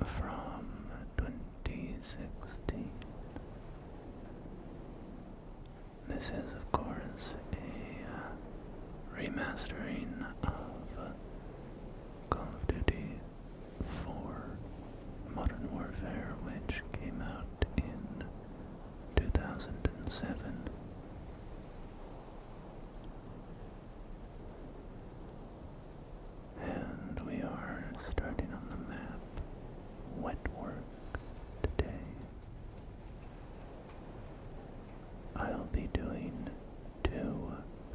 from 2016. This is, of course, a remastering of Call of Duty 4 Modern Warfare, which came out in 2007. And we are starting on the map Wetwork today. I'll be doing 2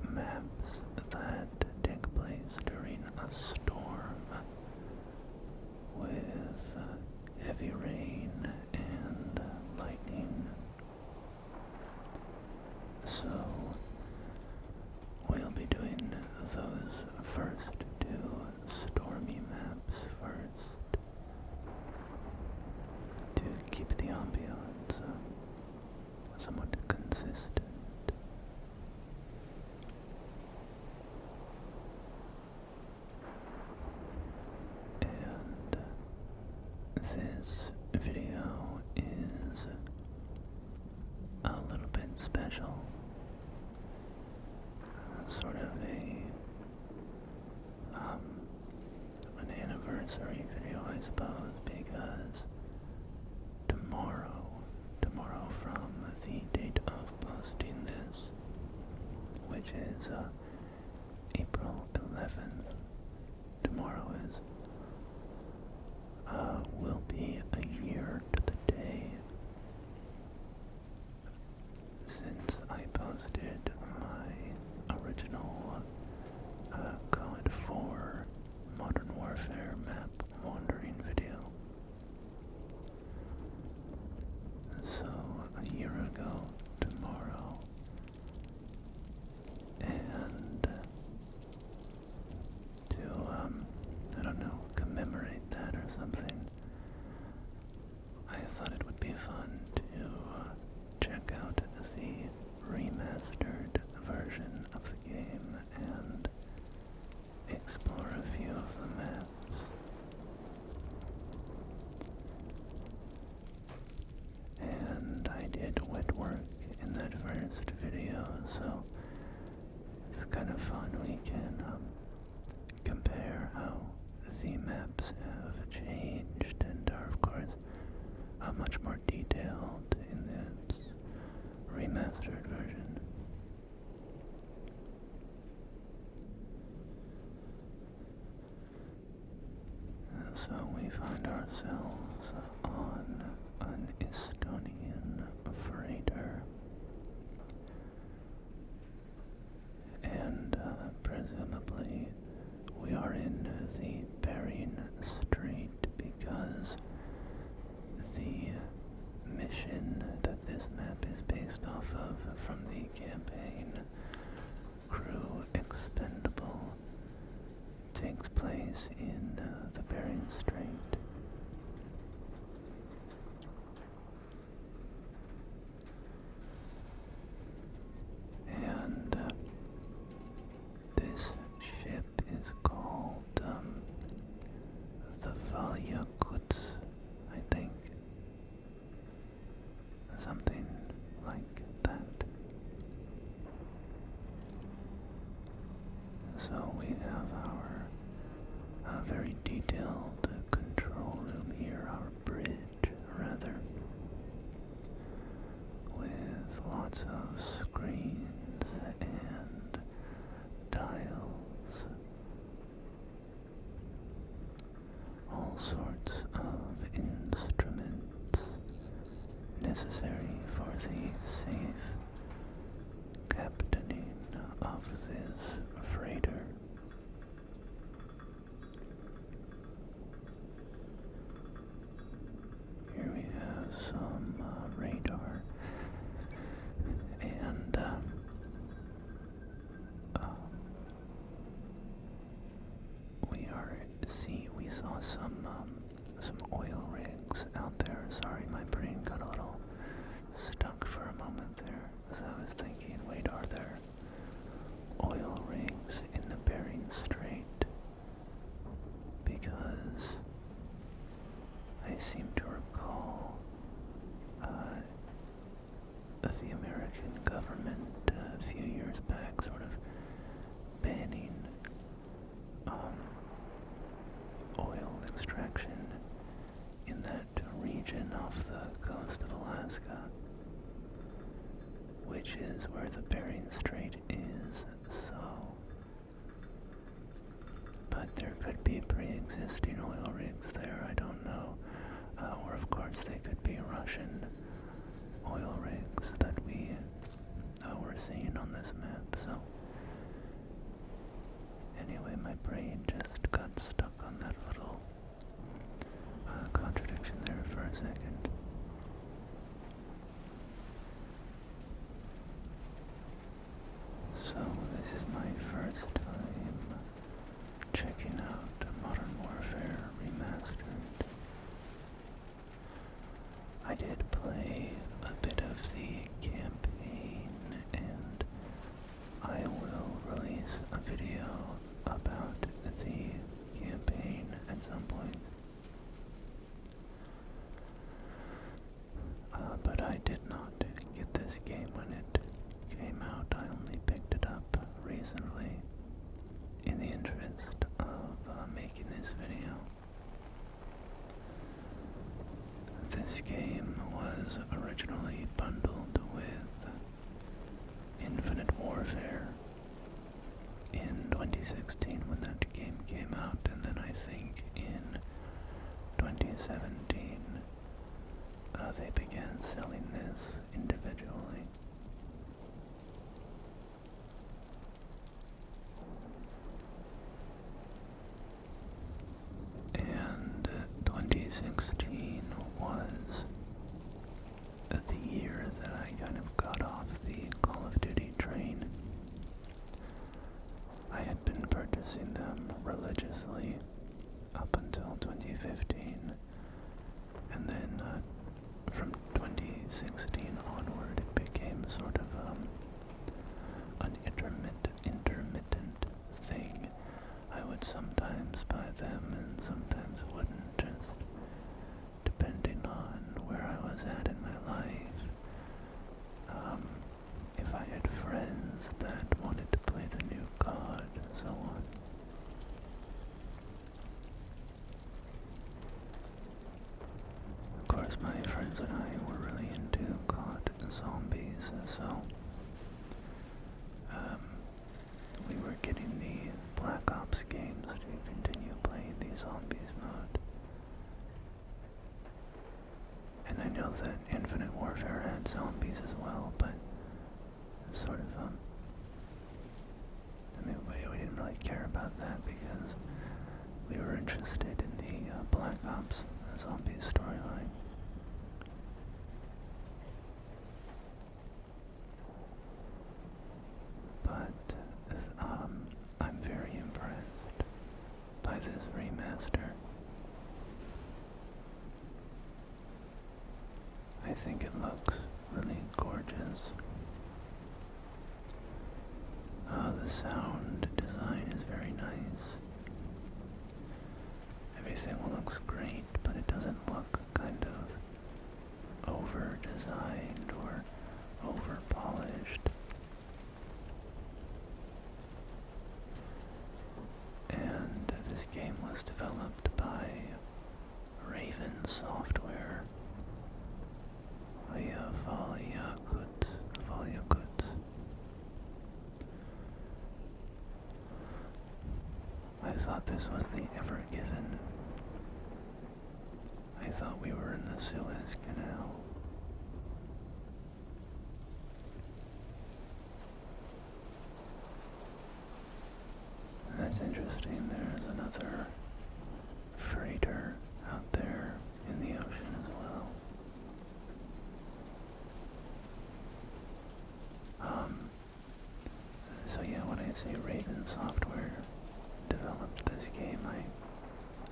maps that take place during a storm with heavy rain and lightning. So we'll be doing those first 2 stormy maps first to keep the ambiance somewhat consistent. And this video is a little bit special. Sort of an anniversary video, I suppose, because tomorrow from the date of posting this, which is April 11th, tomorrow will be a year to the day since I posted my original CoD 4 Modern Warfare map wandering video. So, a year ago tomorrow, and to, I don't know, commemorate that or something, I thought it would be fun to check out the remastered version of the game and explore a few of the maps. And I did wet work in that first video, so it's kind of fun. We can compare how the maps have changed and are, of course, much more detailed in this remastered version. So we find ourselves on an Estonian freighter, and presumably we are in the Bering Strait because the mission that this map is based off of from the campaign Crew Expendable takes place in the Bering Strait. And this ship is called the Valyakuts, I think. Something like that. So we have our very detailed control room here, our bridge rather, with lots of screens and dials, all sorts of instruments necessary for the safe captaining of this freighter. Here we have some radar, and we saw some oil rigs out there. Sorry, my brain got a little stuck for a moment there, as I was thinking, wait, are there oil rigs in the Bering Strait? Because I but there could be pre-existing oil rigs there, I don't know. Or of course they could be Russian oil rigs that we were seeing on this map, so... Anyway, my brain just got stuck on that little contradiction there for a second. So this is my first time checking out Modern Warfare Remastered. I did play a bit of the campaign, and I will release a video about the campaign at some point. But I did not get this game when it came out. I only picked it up recently in the interest of making this video. This game was originally bundled with Infinite Warfare in 2016 when that game came out, and then I think in 2017 they began selling this individually. And 2016 was the year that I kind of got off the Call of Duty train. I had been purchasing them religiously up until 2015, and then from 2016 onward it became sort of an intermittent thing. I would sometimes buy them and sometimes wouldn't, just depending on where I was at in my life. If I had friends that wanted to play the new CoD, so on. Of course, my friends and I were really into CoD zombies, so we were getting the Black Ops games to continue playing the zombies mode. And I know that Infinite Warfare had zombies as well, but sort of, I mean, we didn't really care about that because we were interested in the Black Ops zombies storyline. But I'm very impressed by this remaster. I think it looks really gorgeous. The sound design is very nice. Everything looks great, but it doesn't look kind of over-designed or over-polished. And this game was developed by Raven Software. I thought this was the Ever Given. I thought we were in the Suez Canal. That's interesting. There's another freighter out there in the ocean as well. So yeah, when I say Raven Software developed this game, I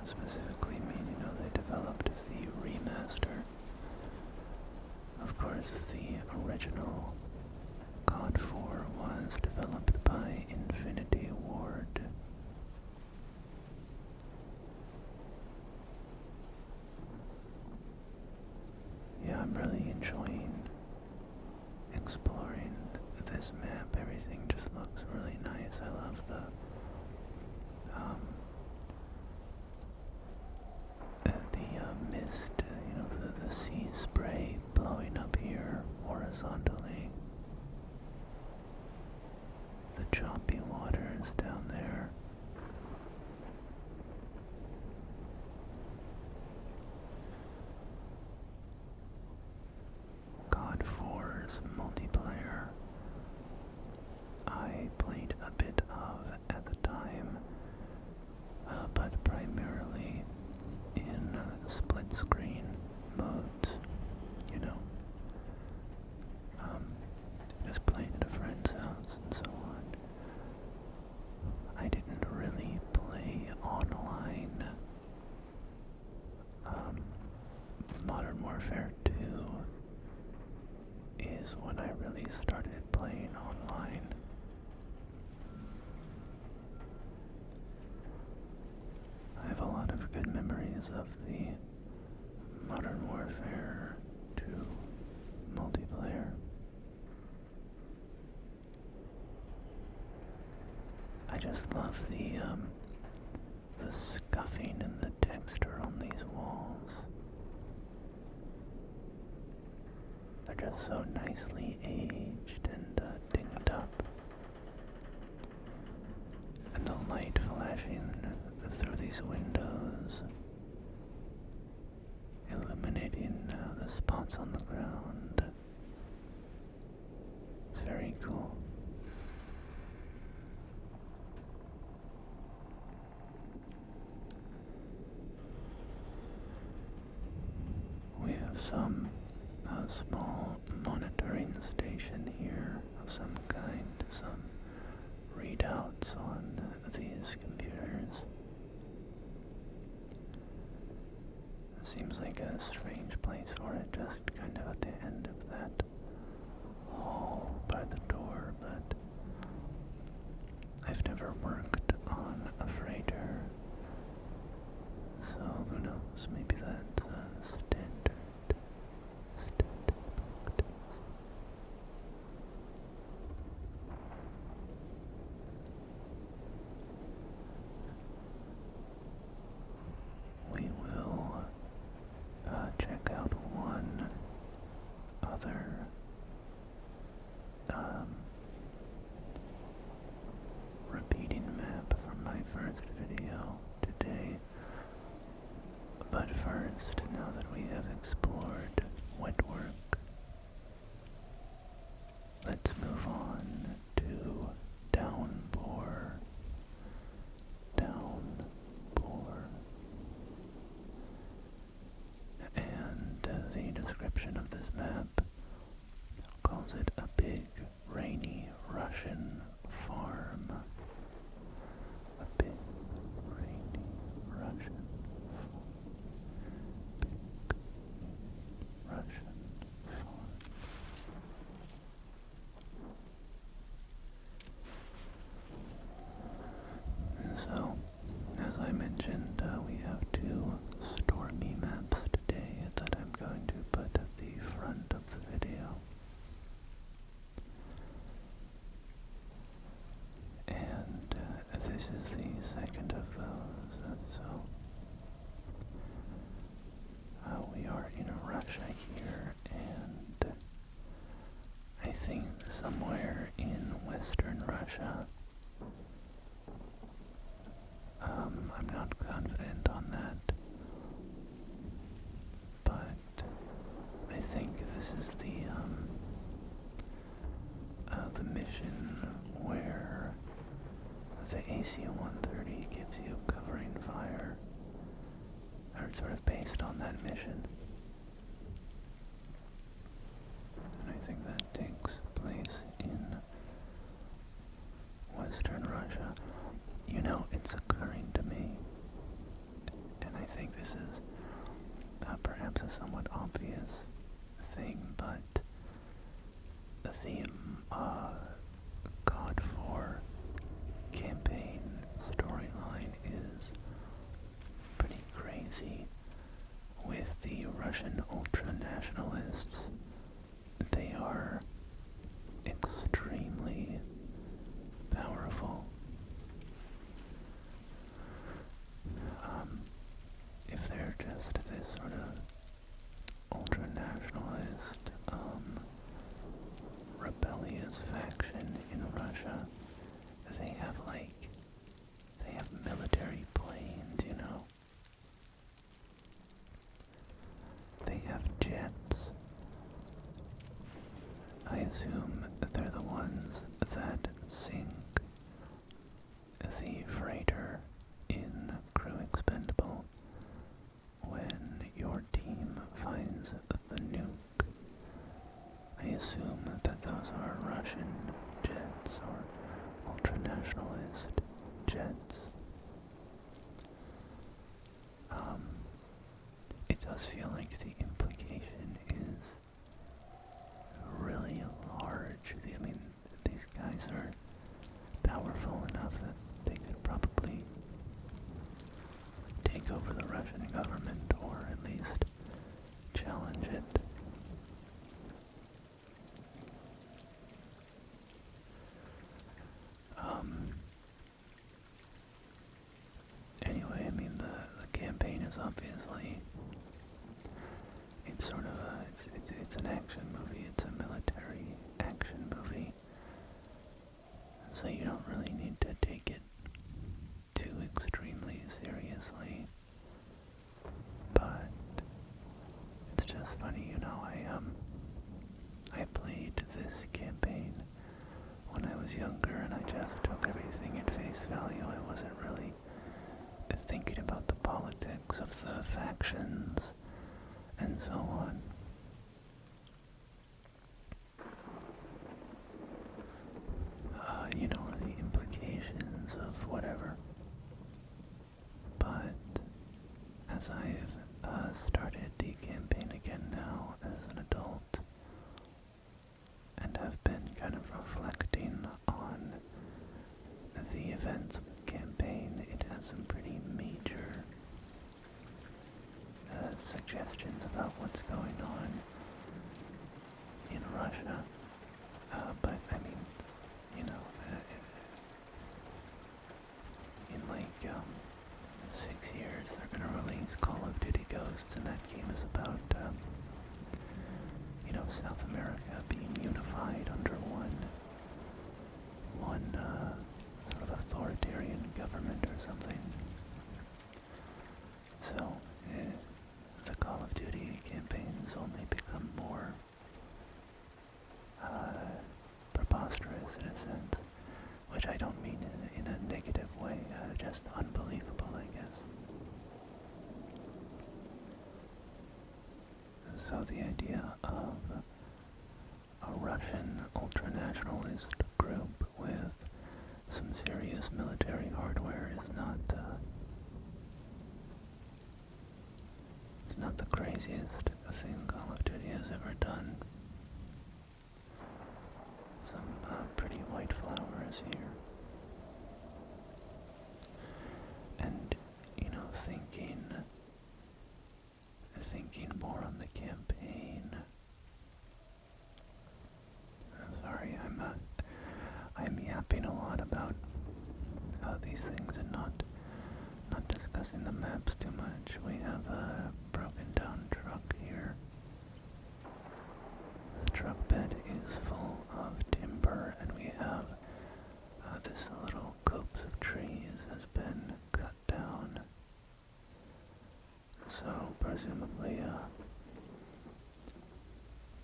specifically mean, they developed the remaster. Of course, the original CoD 4 was developed by Infinity Ward. Yeah, I'm really enjoying exploring this map. Everything just looks really nice. I love the because of the Modern Warfare 2 multiplayer. I just love the scuffing and the texture on these walls. They're just so nicely aged and dinged up. And the light flashing through these windows, illuminating the spots on the ground. It's very cool. We have some small monitoring station here of some kind, some readouts on these computers. Seems like a strange place for it, just kind of at the end of that hall by the door, but I've never worked on a freighter, so who knows, maybe that's standard. We will check out one other repeating map from my first video today. But first, now that we have explored wet work, let's move on to Downpour. Downpour. And the description of this map calls it a big, rainy Russian farm. A big, rainy Russian farm. Big, Russian farm. And so, as I mentioned, we have two stormy maps today that I'm going to put at the front of the video. And this is the second of those, so we are in Russia here, and I think somewhere in western Russia. I'm not confident on that, but I think this is the mission where the AC-130 gives you covering fire, or sort of based on that mission. And I think that takes place in western Russia. You know, it's occurring to me, and I think this is perhaps a somewhat obvious thing, but the CoD 4 campaign storyline is pretty crazy with the Russian ultra-nationalists. They are extremely powerful. If they're just this sort of ultra-nationalist, rebellious faction in Russia, they have military planes, you know. They have jets. as I've started the campaign again now as an adult, and have been kind of reflecting on the events of the campaign, it has some pretty major suggestions about what's going on in Russia. But I mean, you know, in like 6 years they're gonna release Call of Duty Ghosts, and that game is about you know, South America being unified under one sort of authoritarian government or something. So the Call of Duty campaign's only become more preposterous in a sense, which I don't mean in a negative way, just unbelievable, I guess. So the idea of a Russian ultranationalist group with some serious military hardware is not it's not the craziest thing Call of Duty has ever done. Some pretty white flowers here. And, you know, thinking more on the campaign. I'm sorry, I'm yapping a lot about these things and not discussing the maps too much. We have a broken down truck here. The truck bed is full of timber, and we have this little copse of trees has been cut down. So presumably,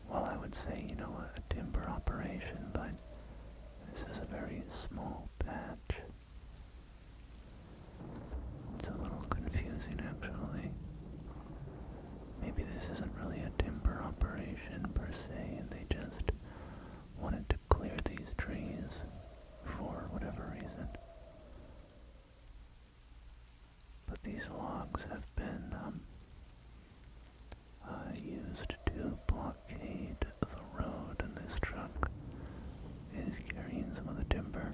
well, I would say, you know, a timber operation, but this is a very small patch. It's a little confusing, actually. Maybe this isn't really a timber operation per se, and they just wanted to clear these trees for whatever reason. But these logs have been used to blockade the road, and this truck is carrying some of the timber.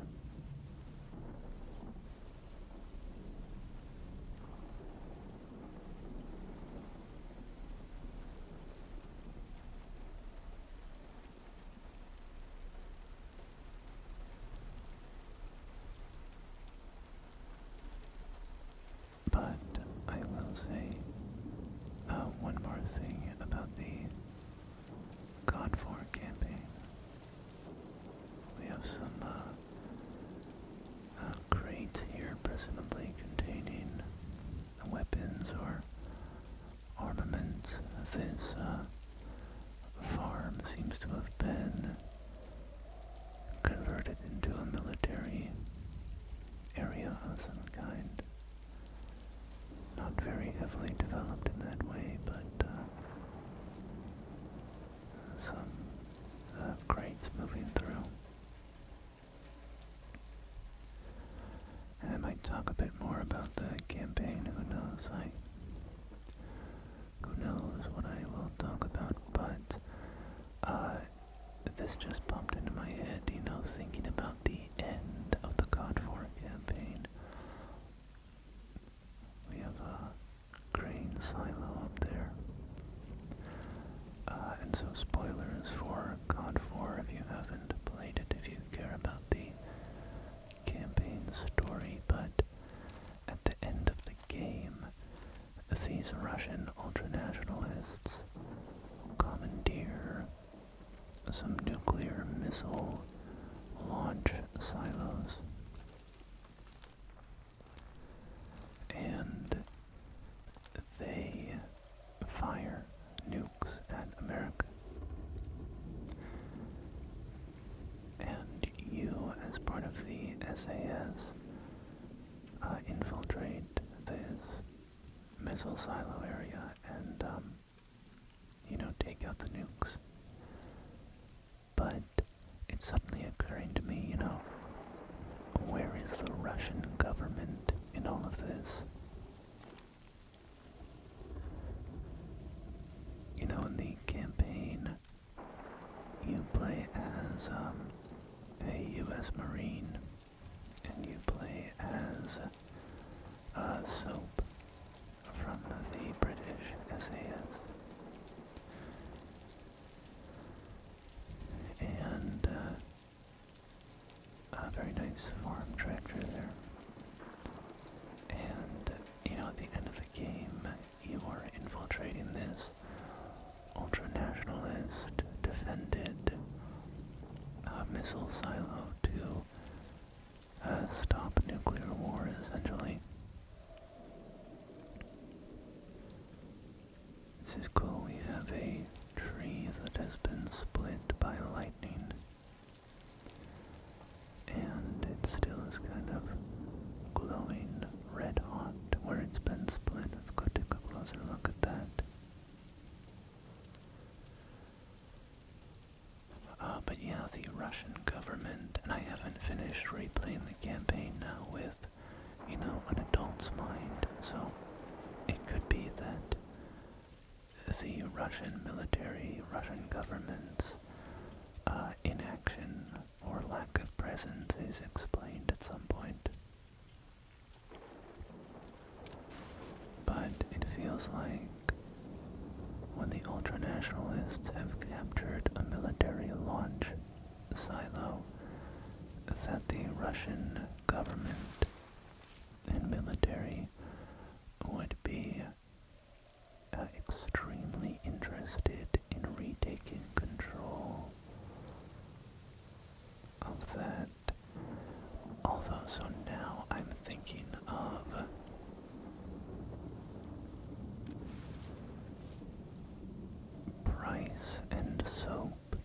But I will say one more thing about the CoD 4 campaign. We have some crates here, presumably containing weapons or armaments. This farm seems to have been converted into a military area of some kind. Not very heavily developed in that way, but some crates moving through. And I might talk a bit more about the campaign, who knows, who knows what I will talk about, but this just popped into my head, you know, thinking about the end of the CoD 4 campaign. We have a grain silo up there. And so spoilers for CoD 4 if you haven't played it, if you care about the campaign story, but at the end of the game, these Russian ultranationalists commandeer some nuclear missile launch silos. And they fire nukes at America. And you, as part of the SAS, infiltrate this missile silo area and, you know, take out the nukes. But it's suddenly occurring to me, you know, where is the Russian government in all of this? nice farm tractor there. And, at the end of the game, you are infiltrating this ultra-nationalist, defended missile silo to stop nuclear war, essentially. This is cool. We have a tree that has been split by lightning, and it still is kind of glowing red hot where it's been split. Let's go take a closer look at that. But yeah, the Russian government, and I haven't finished replaying the campaign now with, an adult's mind, so it could be that the Russian military, Russian government's inaction or lack of presence is explained at some point. But it feels like when the ultranationalists have captured a military launch silo, that the Russian government and military would be extremely interested in retaking control of that. Although, so now I'm thinking of Price and Soap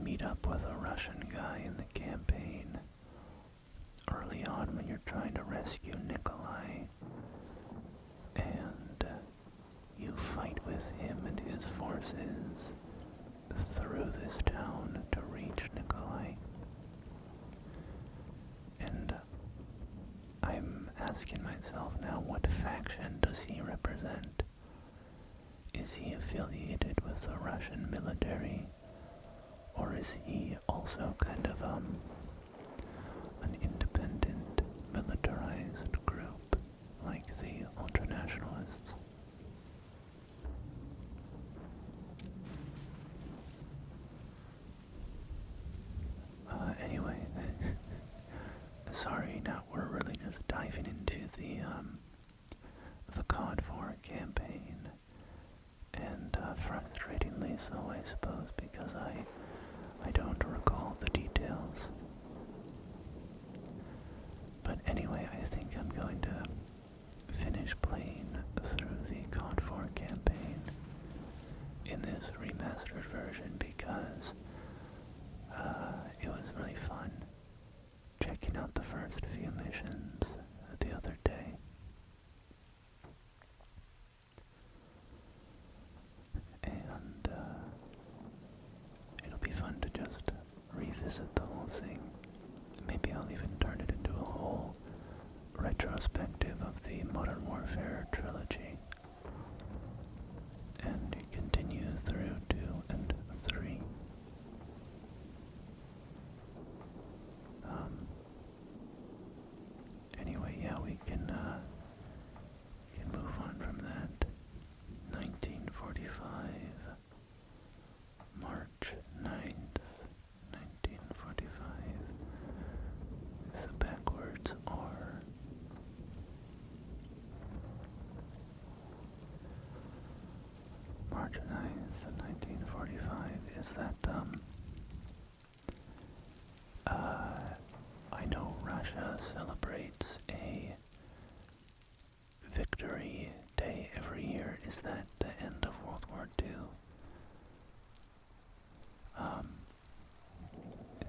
meet up with a Russian guy in the campaign early on when you're trying to rescue Nikolai, and you fight with him and his forces through this town to reach Nikolai. And I'm asking myself now, what faction does he represent? Is he affiliated with the Russian military? Or is he also kind of an independent, militarized group like the ultranationalists? Anyway, sorry, now we're really just diving into the CoD 4 campaign, and frustratingly so, I suppose, because I don't recall the details. But anyway, I think I'm going to finish playing through the CoD 4 campaign in this remastered version because it was really fun checking out the first few missions the other day. And it'll be fun to just revisit the whole thing. Maybe I'll even turn it into a whole retrospective of the Modern Warfare trilogy and continue through 2 and 3. Anyway, yeah, we can move on from that. 1945, March 9th, 1945. The backwards are March 9th, 1945. Is that, I know Russia celebrates a Victory Day every year. Is that the end of World War II?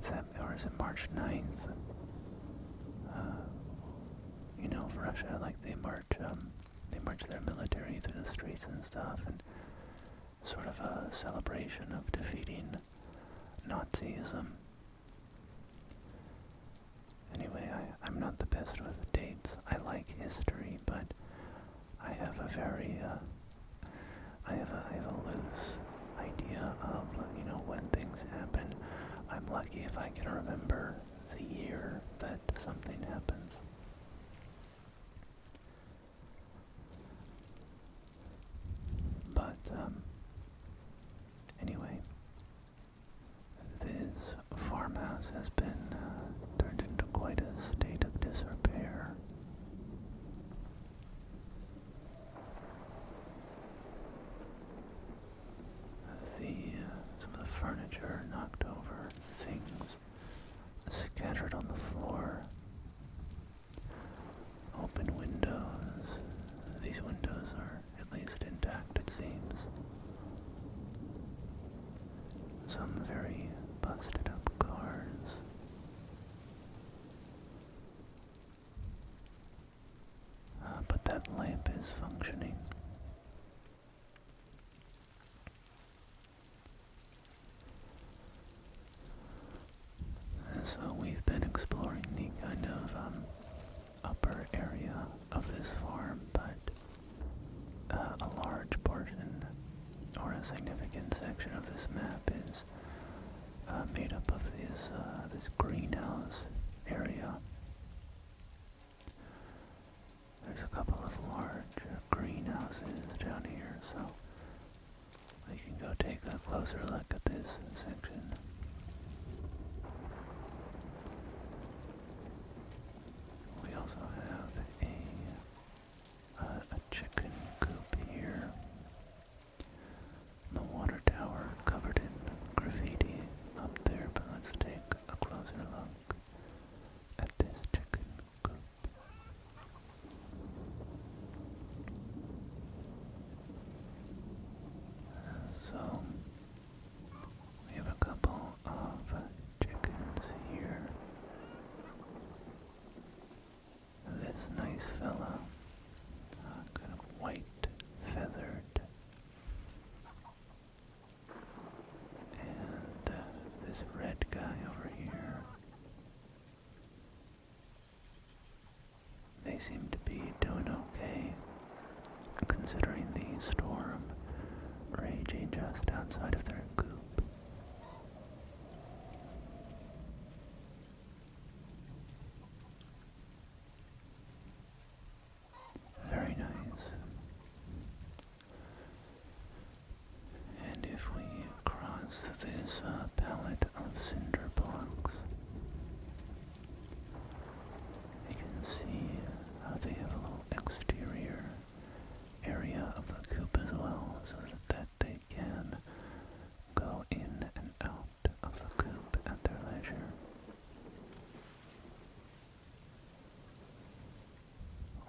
Is that, or is it March 9th? Russia, like they march their military through the streets and stuff, and sort of a celebration of defeating Nazism. Anyway, I'm not the best with dates. I like history, but I have a very, I have a loose idea of, when things happen. I'm lucky if I can remember the year that something happens. But, anyway, this farmhouse has been turned into area of this farm, but a large portion or a significant section of this map is made up of this greenhouse area. There's a couple of large greenhouses down here, so we can go take a closer look at this section. We also have a chicken coop here. The water tower covered in graffiti up there, but let's take a closer look at this chicken coop. So, we have a couple of chickens here. This nice fella, kind of white, feathered, and this red guy over here. They seem to be doing okay, considering the storm raging just outside of their coop. Very nice. And if we cross this palette of cinder blocks, you can see how they have a little exterior area of the coop as well, so that they can go in and out of the coop at their leisure.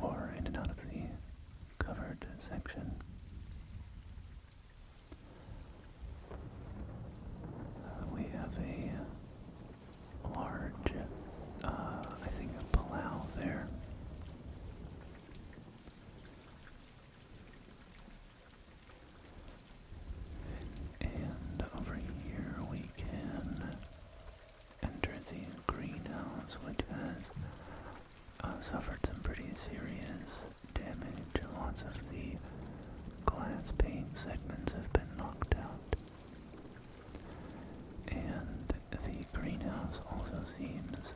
Or in and out of the covered section. We have a large, I think a plow there. And over here we can enter the greenhouse, which has suffered some pretty serious damage. Lots of the glass pane segments have been knocked out. And the greenhouse also seems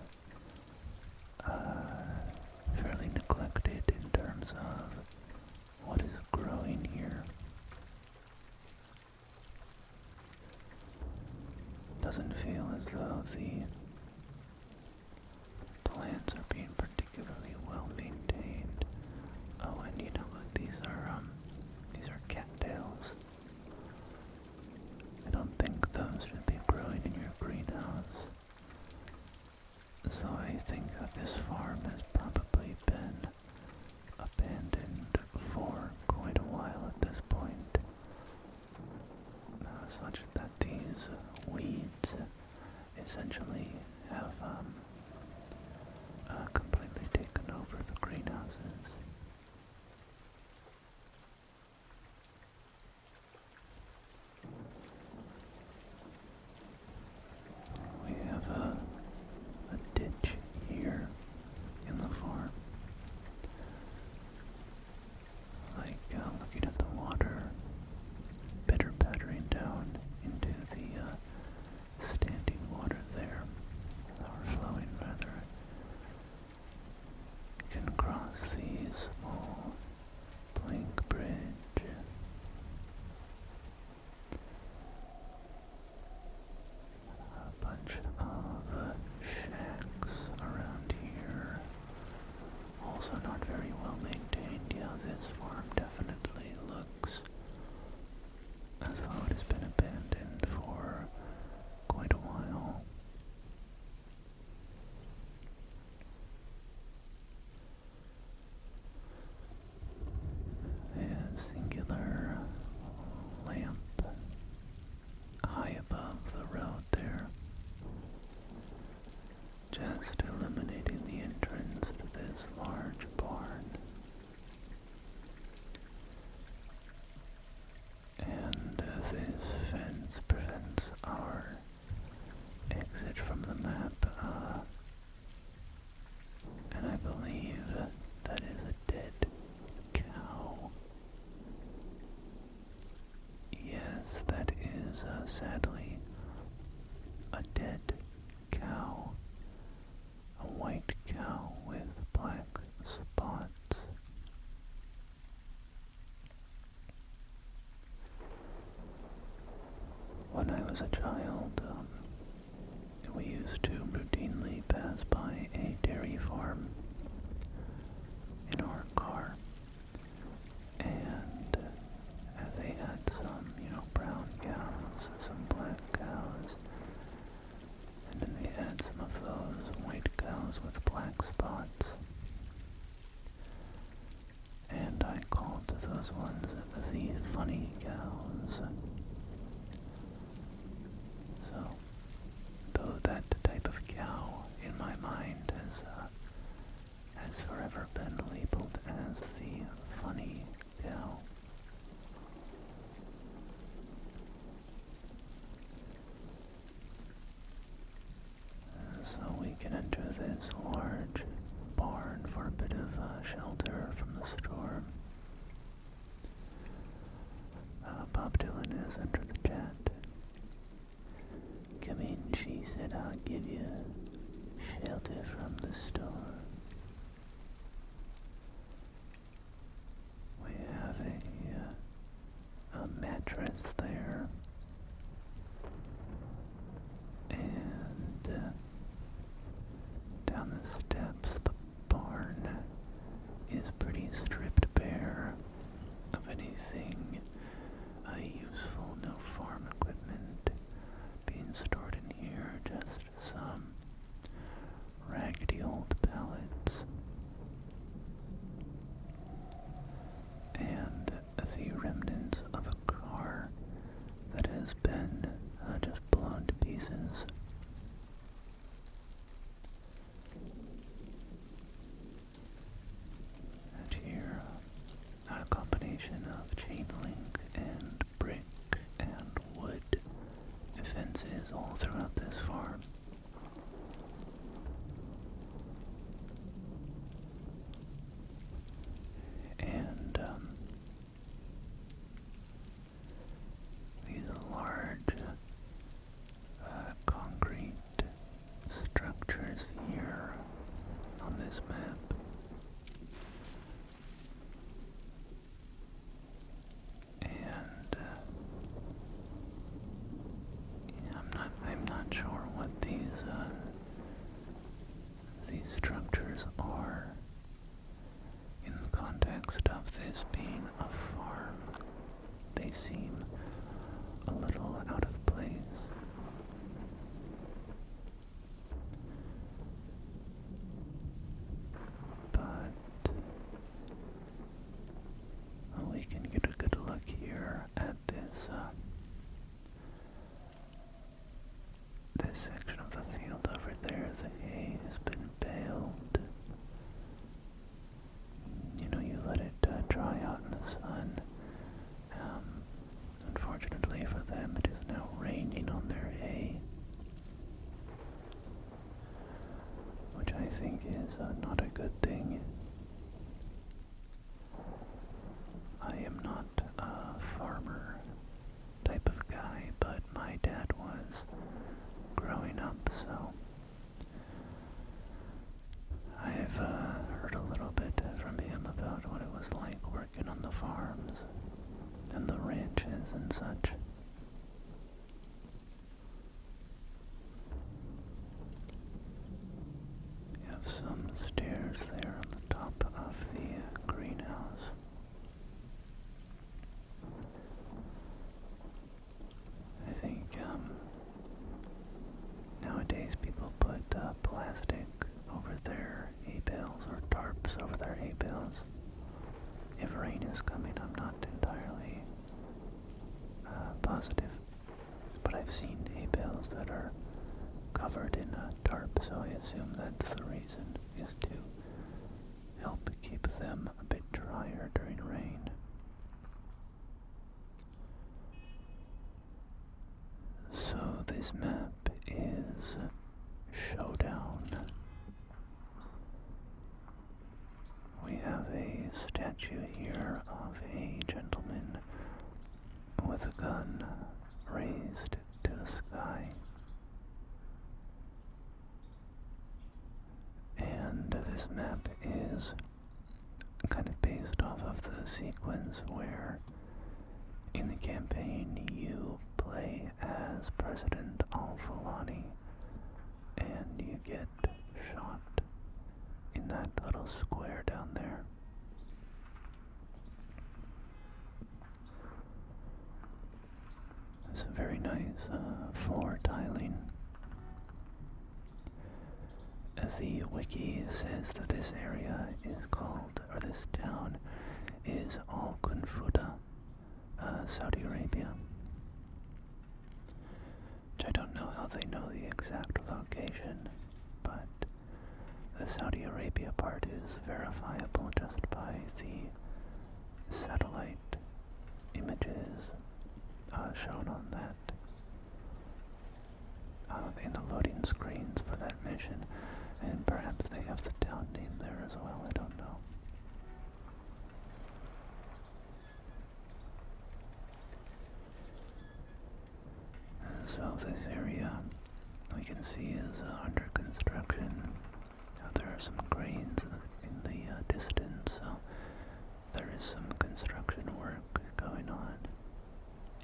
fairly neglected in terms of what is growing here. Doesn't feel as though the plants are being particularly well maintained. Oh, and you know what? These are cattails. I don't think those should be growing in your greenhouse. So I think that this farm has probably been abandoned for quite a while at this point. Such that these weeds essentially sadly a dead cow, a white cow with black spots. When I was a child, we used to routinely pass by a dairy farm in our car, and they had some, brown cows, some black cows, and then they had some of those white cows with black spots. And I called those ones the funny cows. So, though that type of cow in my mind has forever been labeled as the funny cow. So we can enter this large barn for a bit of shelter from the storm. Bob Dylan has entered the chat. Come in, she said, I'll give you shelter from the storm. We have a mattress there. And down the steps, the barn is pretty stripped bare of anything useful. No farm equipment being stored in here, just some raggedy old pallets and the remnants of a car that has been just blown to pieces. And here, a combination of chain link and brick and wood fences all throughout this farm. And these large concrete structures here on this map. And I'm not sure what these structures are in the context of this being a farm. They seem a little out of place. But we can get a good look here at this section of the field over there. The hay has been baled. You let it dry out in the sun. Unfortunately for them, it is now raining on their hay, which I think is not a good thing. I am not a farmer type of guy, but my dad was growing up, so I've heard a little bit from him about what it was like working on the farms and the ranches and such. We have some stairs there on the top of the greenhouse. I think nowadays people put plastic over their hay bales or tarps over their hay bales. If rain is coming, I'm not entirely positive, but I've seen hay bales that are covered in a tarp, so I assume that's the reason, is to help keep them a bit drier during rain. So this map is Showdown. We have a statue here of a gentleman with a gun raised the sky. And this map is kind of based off of the sequence where in the campaign you play as President Al-Fulani and you get shot in that little square down there. It's a very nice floor tiling. The wiki says that this area is called, or this town is Al-Qunfuda, Saudi Arabia. Which I don't know how they know the exact location, but the Saudi Arabia part is verifiable just by the satellite images shown on that, in the loading screens for that mission. And perhaps they have the town name there as well, I don't know. And so this area, we can see, is under construction. There are some cranes in the distance, so there is some construction work going on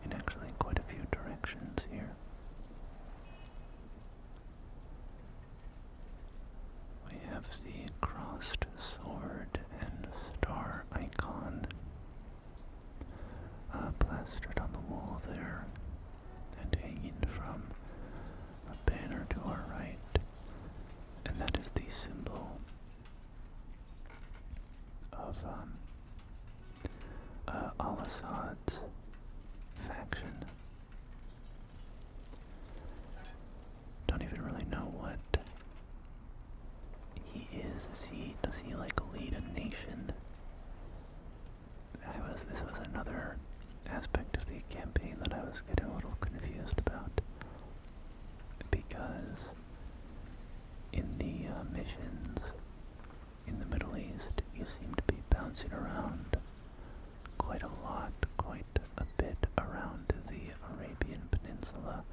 in actually quite a few directions here. We have the crossed sword and star icon plastered on the wall there and hanging from a banner to our right, and that is the symbol of Al-Assad's faction. Don't even really know what he is. Does he like lead a nation? This was another aspect of the campaign that I was getting a little confused about, because in the missions in the Middle East, you seem to be bouncing around quite a lot, quite a bit around the Arabian Peninsula,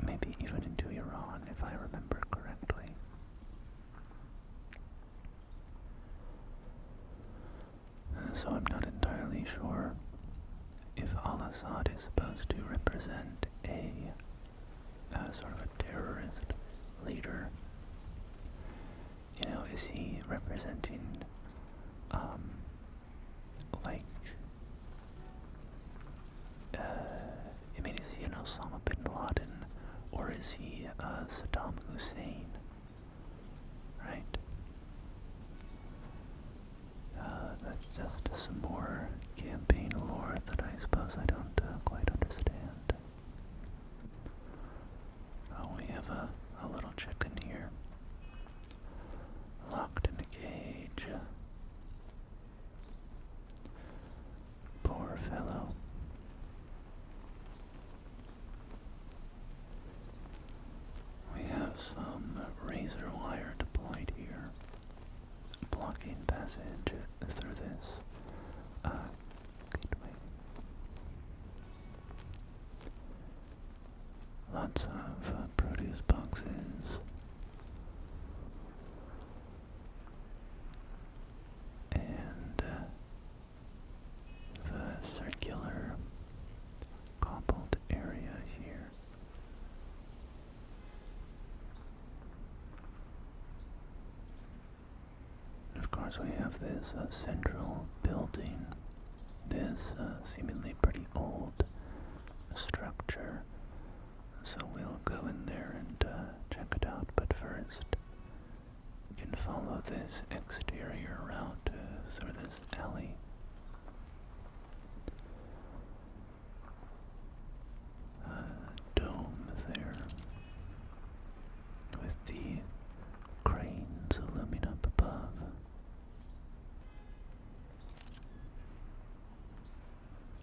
maybe even into Iran, if I remember correctly. So I'm not entirely sure if Al-Assad is supposed to represent a sort of a terrorist leader. You know, is he representing, like, I mean, is he an Osama bin Laden, or is he Saddam Hussein, right? That's just some more campaign lore that I suppose I don't quite understand. Oh, we have a little chicken here, locked in a cage. Poor fellow. We have some razor wire deployed here, blocking passage through this gateway. Lots of produce boxes. And the circular cobbled area here. And of course we have this central building, this seemingly pretty old structure, so we'll go in there and check it out. But first, you can follow this exterior route through this alley. Dome there with the cranes looming up above.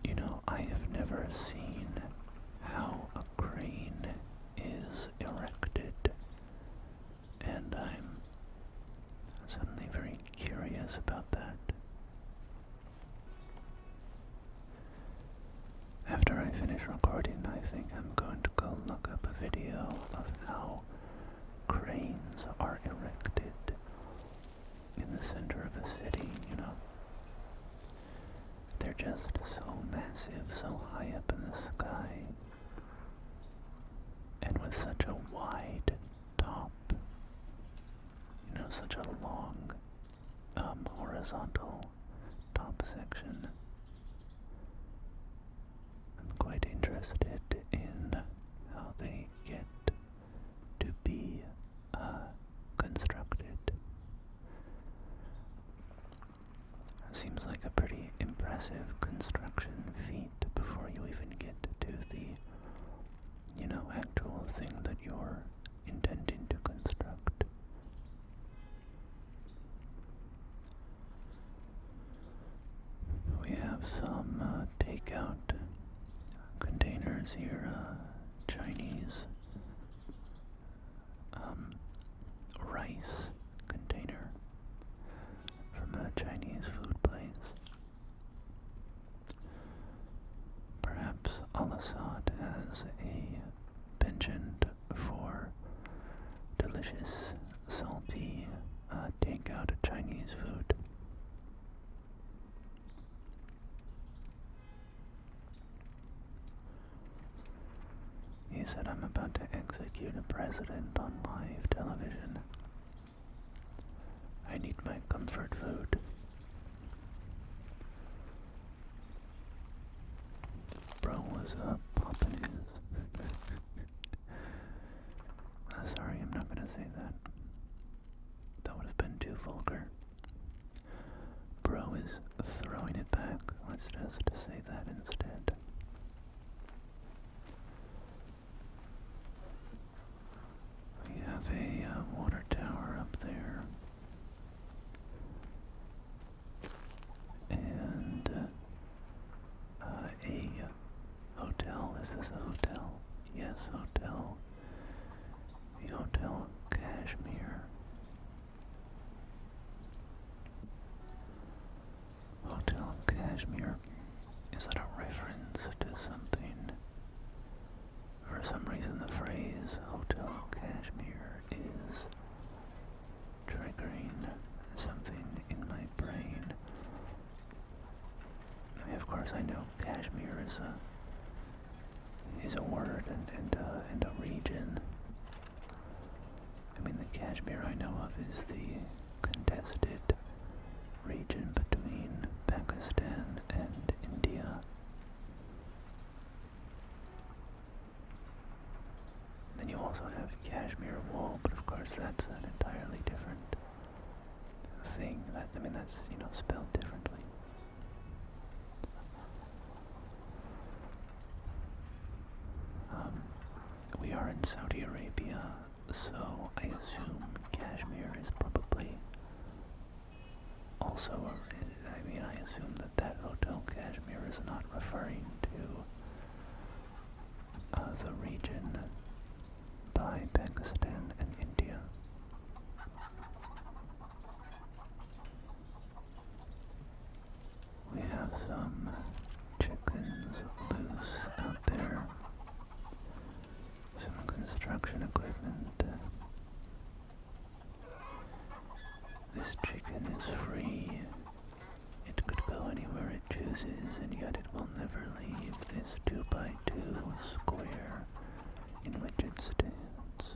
You know, I have never seen how a crane is erected, and I'm suddenly very curious about that. After I finish recording, I think I'm going to go horizontal top section. I'm quite interested in how they get to be constructed. Seems like a pretty impressive construction feat before you even get to the, actual thing that you're intending to construct. We have some takeout containers here, Chinese rice container from a Chinese food place. Perhaps Al-Assad has a penchant for delicious, salty takeout Chinese food. He said, "I'm about to execute a president on live television. I need my comfort food." Bro was popping his. Sorry, I'm not gonna say that. That would have been too vulgar. Bro is throwing it back. Let's just say that instead. We have a water tower up there. And a hotel. Is this a hotel? Yes, hotel. The Hotel Kashmir. Hotel Kashmir. Is that a reference to something? For some reason the phrase Hotel Kashmir is triggering something in my brain. Of course I know Kashmir is a word and a region. I mean, the Kashmir I know of is the contested region between Pakistan and India. Then you also have Kashmir wool, but of course that's an entirely different thing. That's spelled differently. We are in Saudi Arabia, so I assume Kashmir is probably also, I assume that Hotel Kashmir is not referring to the region by Pakistan and India. We have some chickens loose out there. Some construction equipment. This chicken is free. It could go anywhere it chooses, and yet it will never leave this 2x2 square in which it stands,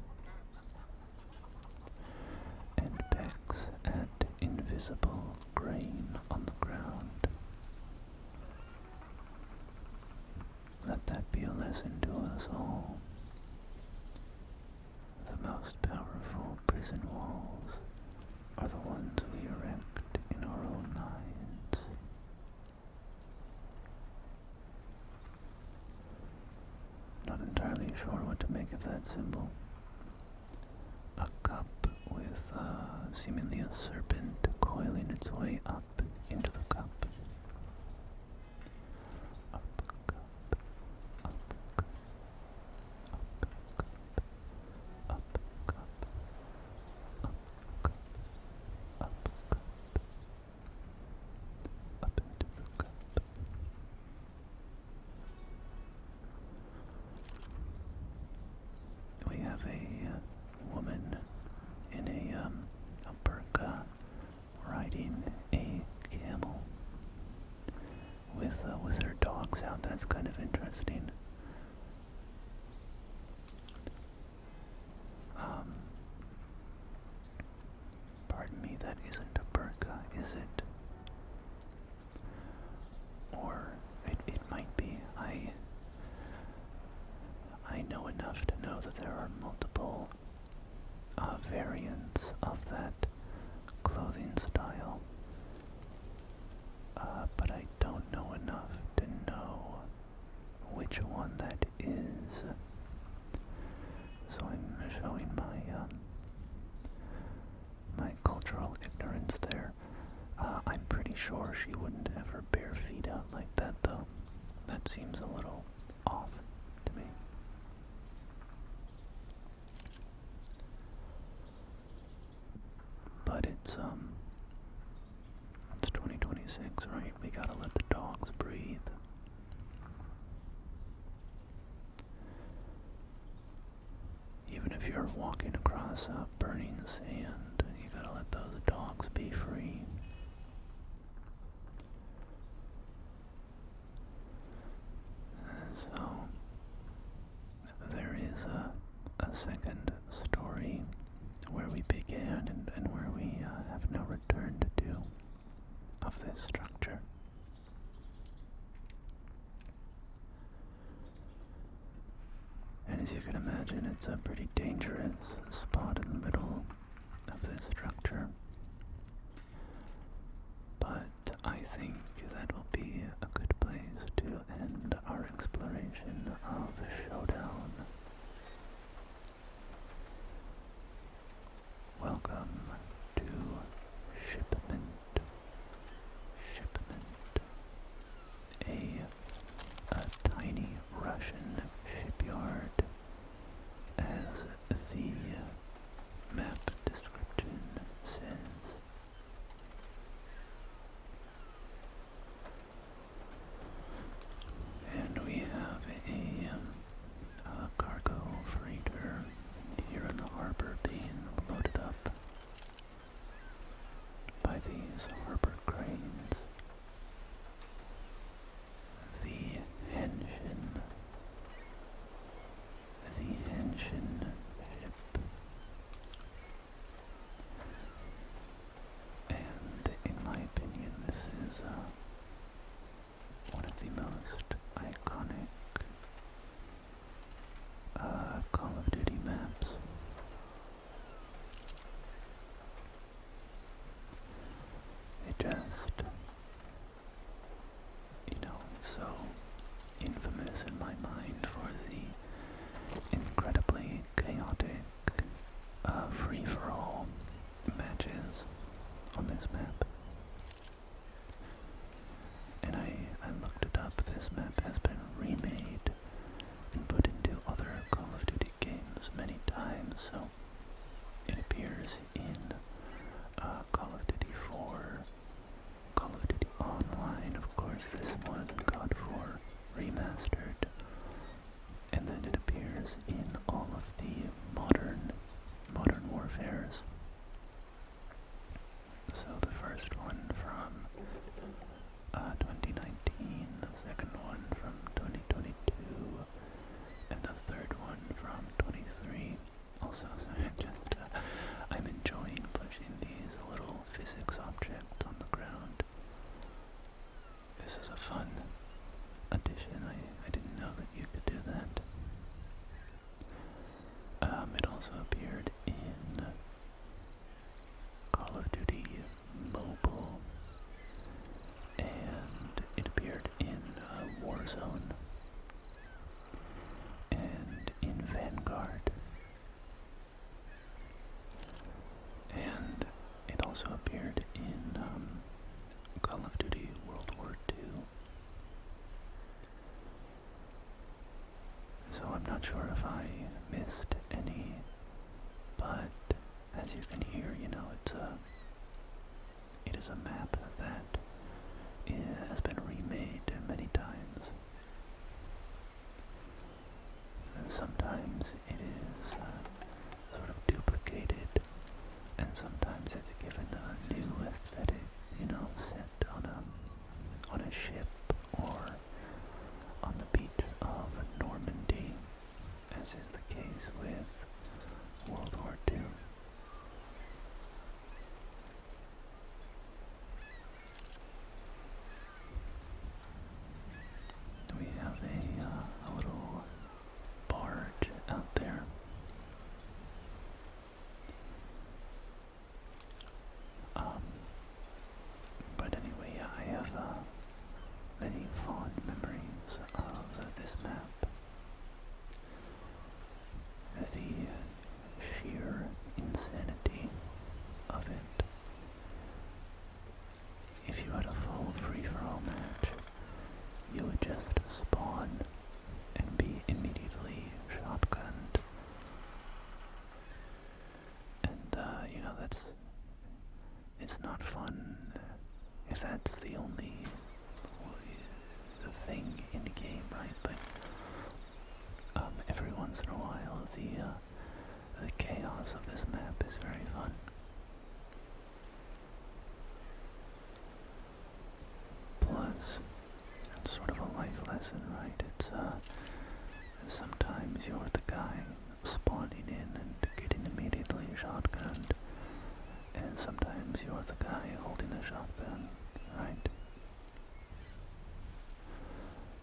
and pecks at invisible grain on the ground. Let that be a lesson to us all. The most powerful prison walls are the ones we erect in our own minds. Not entirely sure what to make of that symbol. A cup with seemingly a serpent coiling its way up into the cup. Up, cup, up, cup, up, cup, up, cup, up, cup, up into the cup. We have a woman in a burqa riding a pretty sure she wouldn't have her bare feet out like that, though. That seems a little off to me. But it's 2026, right? We gotta let the dogs breathe. Even if you're walking across burning sand, you gotta let those dogs be free. So, there is a second story where we began and where we have now returned to of this structure. And as you can imagine, it's a pretty dangerous spot in the middle of this structure. But I think that will be a good place to end our exploration of Showdown. Welcome to Shipment. A tiny Russian shipyard, as the map description says. And we have a cargo freighter here in the harbor being loaded up by these harbor cranes. The Henshin ship. And in my opinion, this is one of the most iconic Call of Duty maps. It just, it's so infamous in my mind for the incredibly chaotic free-for-all matches on this map. And I looked it up. This map has been remade and put into other Call of Duty games many times, so it appears in Call of Duty 4, Call of Duty Online, of course, this one, CoD 4 Remastered, and then it appears in all of the modern warfares. So the first one from 2019, the second one from 2022, and the third one from 23. Also, I'm enjoying pushing these little physics objects on the ground. This is a fun addition. I didn't know that you could do that. It also appeared in Call of Duty Mobile, and it appeared in Warzone, and in Vanguard, and it also appeared in Call of Duty World War II. So I'm not sure if I missed any, but as you can hear, it is a map that has been remade many times. And sometimes it is sort of duplicated, and sometimes it's given a new aesthetic, set on a ship or on the beach of Normandy, as is the case with World War II. that's the only thing in the game, right? But every once in a while, the chaos of this map is very fun. Plus, it's sort of a life lesson, right? It's sometimes you're the guy spawning in and getting immediately shotgunned, and sometimes you're the guy holding the shotgun, right?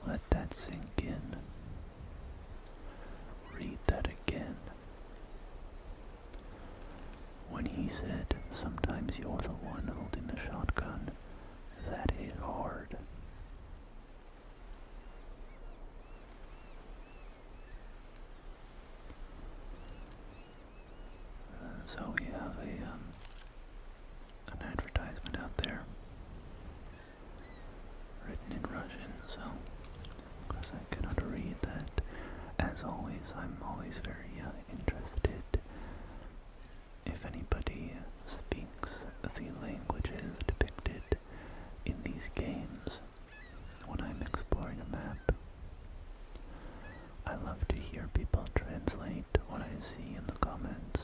Let that sink in. Read that again. When he said, sometimes you're the one holding the shotgun, that hit hard. So we have an advertisement out there, written in Russian, so of course I cannot read that. As always, I'm always very interested if anybody speaks the languages depicted in these games when I'm exploring a map. I love to hear people translate what I see in the comments.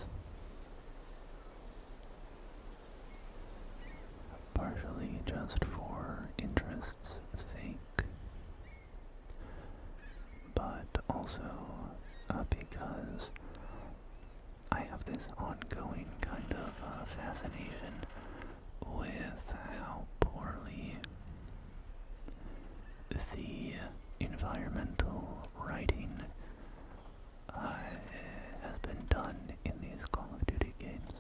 Partially just for interest's sake, but also because I have this ongoing kind of fascination with how poorly the environmental writing has been done in these Call of Duty games.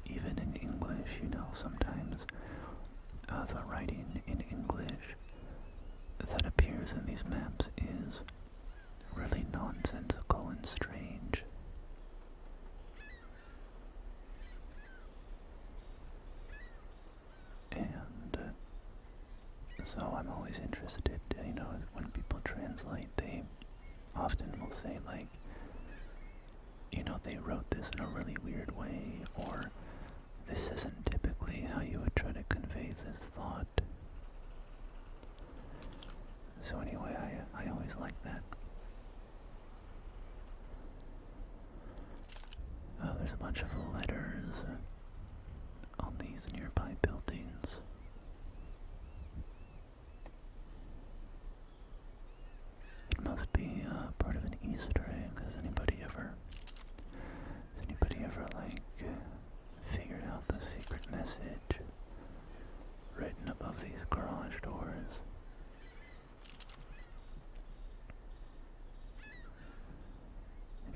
Even in English, you know, sometimes the writing in English that appears in these maps is really nonsensical and strange. And so I'm always interested, you know, when people translate, they often will say, like, you know, they wrote this in a really weird way, or this isn't typically how you would try to convey this thought. So anyway, I always like that. There's a bunch of letters on these nearby buildings. It must be part of an Easter egg. Has anybody ever like figured out the secret message written above these garage doors?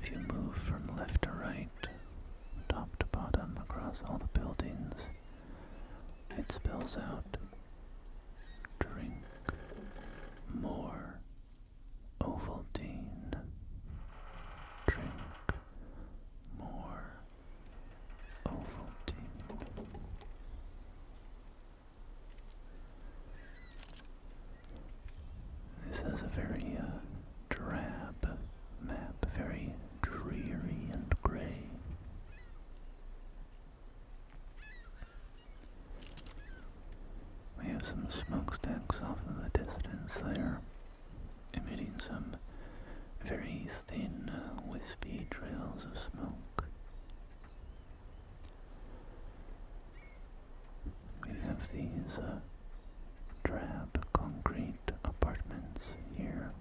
If you move from left to right, top to bottom, across all the buildings, it spells out, drink more Ovaltine. Drink more Ovaltine. This is a very drab map, very dreary and gray. We have some smokestacks off in the distance there, emitting some very thin, wispy trails of smoke. We have these drab concrete apartments here.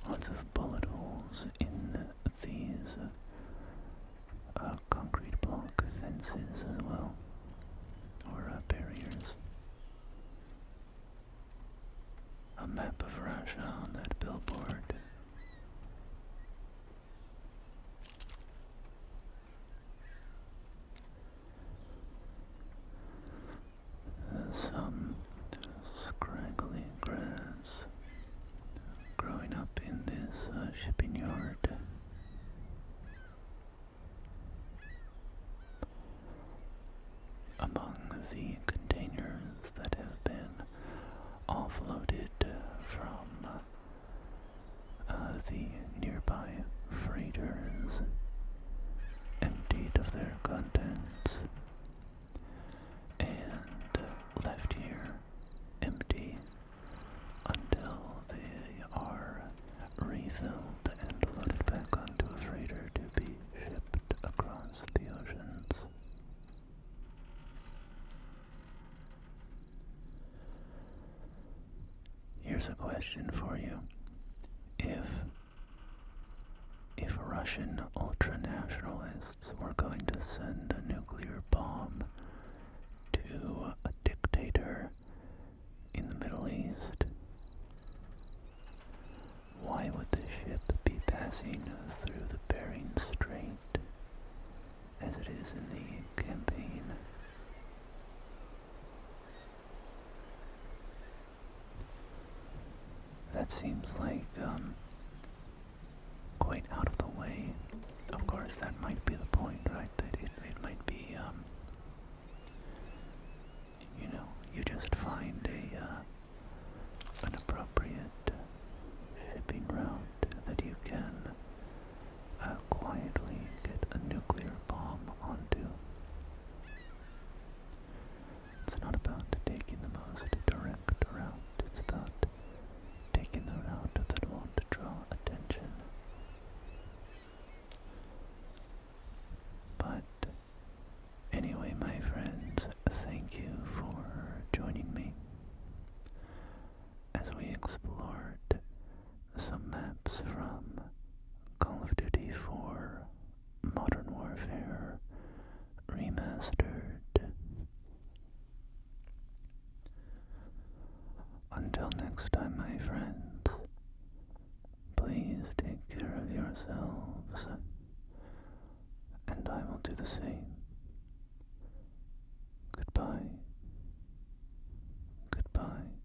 Lots of bullet holes in these concrete block fences as well, or barriers. A map question for you. If Russian ultranationalists were going to send a nuclear bomb to a dictator in the Middle East, why would the ship be passing through the Bering Strait as it is in the campaign? That seems like, quite out of the way. Of course, that might be the point, right? That it might be, you know, you just find an appropriate shipping route that you can quietly get a nuclear bomb onto. It's not about taking the most direct route, it's about taking the route that won't draw attention. But anyway, my friends, thank you for joining me as we explored some maps from Call of Duty 4 Modern Warfare Remastered. Until next time, my friends, please take care of yourselves, and I will do the same. Goodbye. Goodbye.